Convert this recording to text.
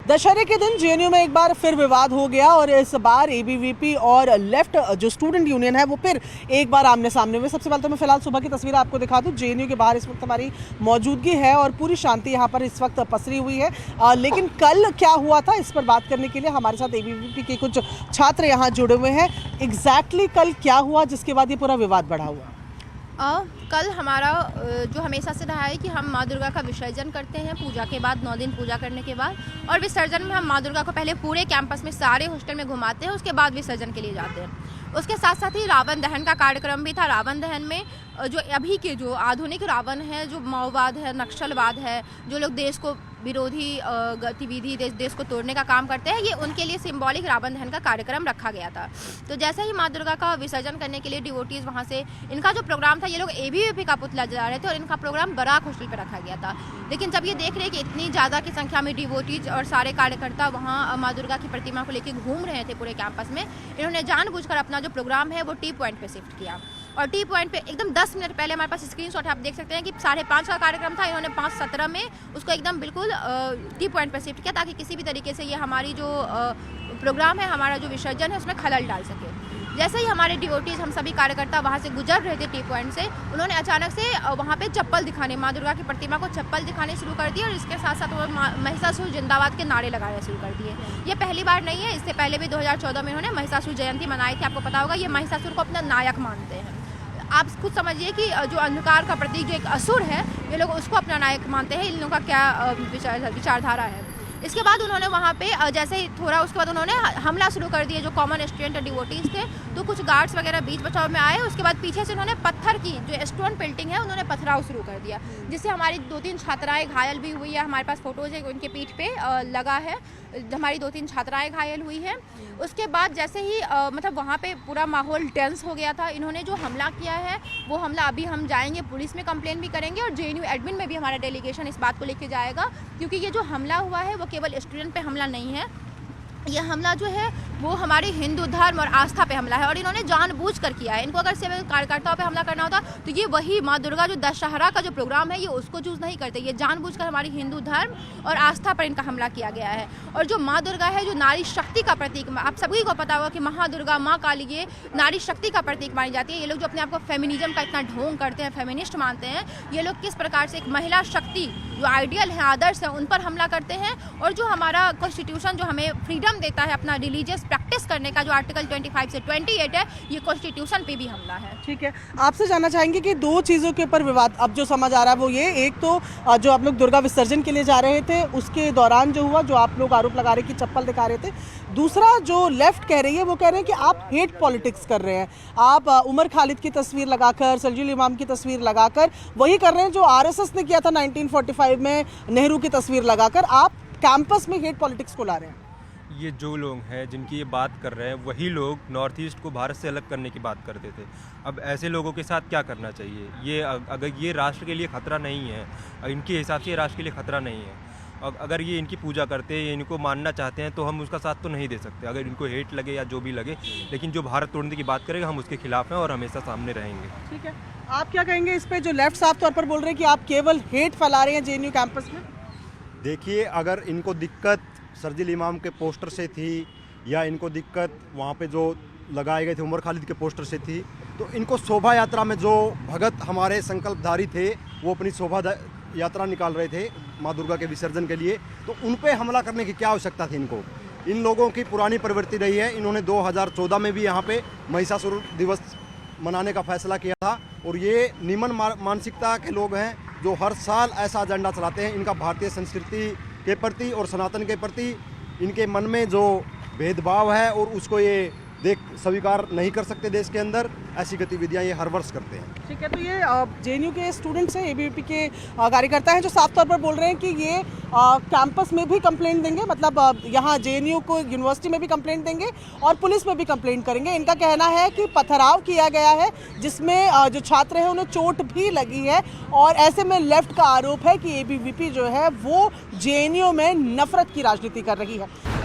दशहरे के दिन जेएनयू में एक बार फिर विवाद हो गया और इस बार एबीवीपी और लेफ्ट जो स्टूडेंट यूनियन है वो फिर एक बार आमने सामने हुए। सबसे पहले तो मैं फिलहाल सुबह की तस्वीर आपको दिखा दूं। जेएनयू के बाहर इस वक्त हमारी मौजूदगी है और पूरी शांति यहाँ पर इस वक्त पसरी हुई है। लेकिन कल क्या हुआ था इस पर बात करने के लिए हमारे साथ एबीवीपी के कुछ छात्र यहाँ जुड़े हुए हैं। एग्जैक्टली कल क्या हुआ जिसके बाद ये पूरा विवाद बढ़ा हुआ? कल हमारा जो हमेशा से रहा है कि हम माँ दुर्गा का विसर्जन करते हैं पूजा के बाद, 9 दिन पूजा करने के बाद, और विसर्जन में हम माँ दुर्गा को पहले पूरे कैंपस में सारे हॉस्टल में घुमाते हैं, उसके बाद विसर्जन के लिए जाते हैं। उसके साथ साथ ही रावण दहन का कार्यक्रम भी था। रावण दहन में जो अभी के जो आधुनिक रावण है, जो माओवाद है, नक्सलवाद है, जो लोग देश को विरोधी गतिविधि देश को तोड़ने का काम करते हैं, ये उनके लिए सिंबॉलिक रावण दहन का कार्यक्रम रखा गया था। तो जैसे ही माँ दुर्गा का विसर्जन करने के लिए डिवोटीज़ वहाँ से, इनका जो प्रोग्राम था, ये लोग एबीवीपी का पुतला जला रहे थे और इनका प्रोग्राम बराक हॉस्टल पर रखा गया था। लेकिन जब ये देख रहे कि इतनी ज़्यादा की संख्या में डिवोटीज और सारे कार्यकर्ता वहाँ माँ दुर्गा की प्रतिमा को लेकर घूम रहे थे पूरे कैंपस में, इन्होंने जानबूझकर अपना जो प्रोग्राम है वो टी पॉइंट पे शिफ्ट किया। और टी पॉइंट पे एकदम 10 मिनट पहले हमारे पास स्क्रीनशॉट आप देख सकते हैं कि 5:30 का कार्यक्रम था, इन्होंने 5:17 में उसको एकदम बिल्कुल टी पॉइंट पे शिफ्ट किया ताकि किसी भी तरीके से ये हमारी जो प्रोग्राम है, हमारा जो विसर्जन है, उसमें खलल डाल सके। जैसे ही हमारे डिवोटीज़, हम सभी कार्यकर्ता वहाँ से गुजर रहे थे टी पॉइंट से, उन्होंने अचानक से वहाँ पे चप्पल दिखाने, माँ दुर्गा की प्रतिमा को चप्पल दिखाने शुरू कर दिए और इसके साथ साथ वो महिषासुर जिंदाबाद के नारे लगाने शुरू कर दिए। ये पहली बार नहीं है, इससे पहले भी 2014 में इन्होंने महिषासुर जयंती मनाई थी, आपको पता होगा। ये महिषासुर को अपना नायक मानते हैं। आप खुद समझिए कि जो अंधकार का प्रतीक जो एक असुर है, ये लोग उसको अपना नायक मानते हैं। इन लोगों का क्या विचारधारा है। इसके बाद उन्होंने वहाँ पे जैसे ही थोड़ा उसके बाद उन्होंने हमला शुरू कर दिया। जो कॉमन स्टूडेंट और डिवोटीज थे, तो कुछ गार्ड्स वगैरह बीच बचाव में आए। उसके बाद पीछे से उन्होंने पत्थर की जो स्टोन पेल्टिंग है, उन्होंने पथराव शुरू कर दिया, जिससे हमारी 2-3 छात्राएं घायल भी हुई है। हमारे पास फोटोज है, उनके पीठ पे लगा है, हमारी 2-3 छात्राएं घायल हुई हैं। उसके बाद जैसे ही मतलब वहाँ पे पूरा माहौल टेंस हो गया था। इन्होंने जो हमला किया है वो हमला अभी हम जाएंगे, पुलिस में कंप्लेन भी करेंगे और जेएनयू एडमिन में भी हमारा डेलीगेशन इस बात को लेके जाएगा, क्योंकि ये जो हमला हुआ है वो केवल स्टूडेंट पे हमला नहीं है। ये हमला जो है वो हमारे हिंदू धर्म और आस्था पे हमला है और इन्होंने जानबूझकर किया है। इनको अगर सिविल कार्यकर्ताओं पे हमला करना होता तो ये वही माँ दुर्गा जो दशहरा का जो प्रोग्राम है, ये उसको चूज़ नहीं करते। ये जानबूझकर हमारी हिंदू धर्म और आस्था पर इनका हमला किया गया है। और जो माँ दुर्गा है, जो नारी शक्ति का प्रतीक, आप सभी को पता होगा कि महादुर्गा, माँ काली, ये नारी शक्ति का प्रतीक मानी जाती है। ये लोग जो अपने आप को फेमिनिज्म का इतना ढोंग करते हैं, फेमिनिस्ट मानते हैं, ये लोग किस प्रकार से एक महिला शक्ति जो आइडियल है, आदर्श है, उन पर हमला करते हैं। और जो हमारा कॉन्स्टिट्यूशन जो हमें फ्रीडम देता है अपना रिलीजियस प्रैक्टिस करने का, जो आर्टिकल 25 से 28 है, ये कॉन्स्टिट्यूशन पे भी हमला है। ठीक है, आपसे जानना चाहेंगे कि 2 चीज़ों के ऊपर विवाद अब जो समझ आ रहा है वो ये, एक तो जो आप लोग दुर्गा विसर्जन के लिए जा रहे थे उसके दौरान जो हुआ, जो आप लोग आरोप लगा रहे कि चप्पल दिखा रहे थे। दूसरा जो लेफ्ट कह रही है वो कह रहे हैं कि आप हेट पॉलिटिक्स कर रहे हैं। आप उमर खालिद की तस्वीर लगाकर, सलजुल इमाम की तस्वीर लगाकर वही कर रहे हैं जो आरएसएस ने किया था 1945 में, नेहरू की तस्वीर लगाकर। आप कैंपस में हेट पॉलिटिक्स को ला रहे हैं। ये जो लोग हैं जिनकी ये बात कर रहे हैं, वही लोग नॉर्थ ईस्ट को भारत से अलग करने की बात करते थे। अब ऐसे लोगों के साथ क्या करना चाहिए? ये अगर ये राष्ट्र के लिए ख़तरा नहीं है, इनके हिसाब से ये राष्ट्र के लिए ख़तरा नहीं है। अगर ये इनकी पूजा करते हैं, इनको मानना चाहते हैं, तो हम उसका साथ तो नहीं दे सकते, अगर इनको हेट लगे या जो भी लगे। लेकिन जो भारत तोड़ने की बात करेगा, हम उसके खिलाफ हैं और हमेशा सामने रहेंगे। ठीक है, आप क्या कहेंगे इस पर, जो लेफ्ट साफ तौर पर बोल रहे हैं कि आप केवल हेट फैला रहे हैं जेएनयू कैंपस में? देखिए, अगर इनको दिक्कत सरजिल इमाम के पोस्टर से थी या इनको दिक्कत वहाँ पे जो लगाए गए थे उमर खालिद के पोस्टर से थी, तो इनको शोभा यात्रा में जो भगत हमारे संकल्पधारी थे वो अपनी शोभा यात्रा निकाल रहे थे माँ दुर्गा के विसर्जन के लिए, तो उन पे हमला करने की क्या आवश्यकता थी इनको? इन लोगों की पुरानी प्रवृत्ति रही है। इन्होंने 2014 में भी यहाँ पे महिषासुर दिवस मनाने का फैसला किया था और ये निम्न मानसिकता के लोग हैं जो हर साल ऐसा एजेंडा चलाते हैं। इनका भारतीय संस्कृति के प्रति और सनातन के प्रति इनके मन में जो भेदभाव है और उसको ये स्वीकार नहीं कर सकते। देश के अंदर ऐसी गतिविधियां ये हर वर्ष करते हैं। ठीक है, तो ये जेएनयू के स्टूडेंट्स हैं, एबीवीपी के कार्यकर्ता हैं, जो साफ तौर पर बोल रहे हैं कि ये कैंपस में भी कंप्लेंट देंगे, मतलब यहाँ जेएनयू को यूनिवर्सिटी में भी कंप्लेंट देंगे और पुलिस में भी कंप्लेंट करेंगे। इनका कहना है कि पथराव किया गया है जिसमें जो छात्र हैं उन्हें चोट भी लगी है और ऐसे में लेफ्ट का आरोप है कि एबीवीपी जो है वो जेएनयू में नफरत की राजनीति कर रही है।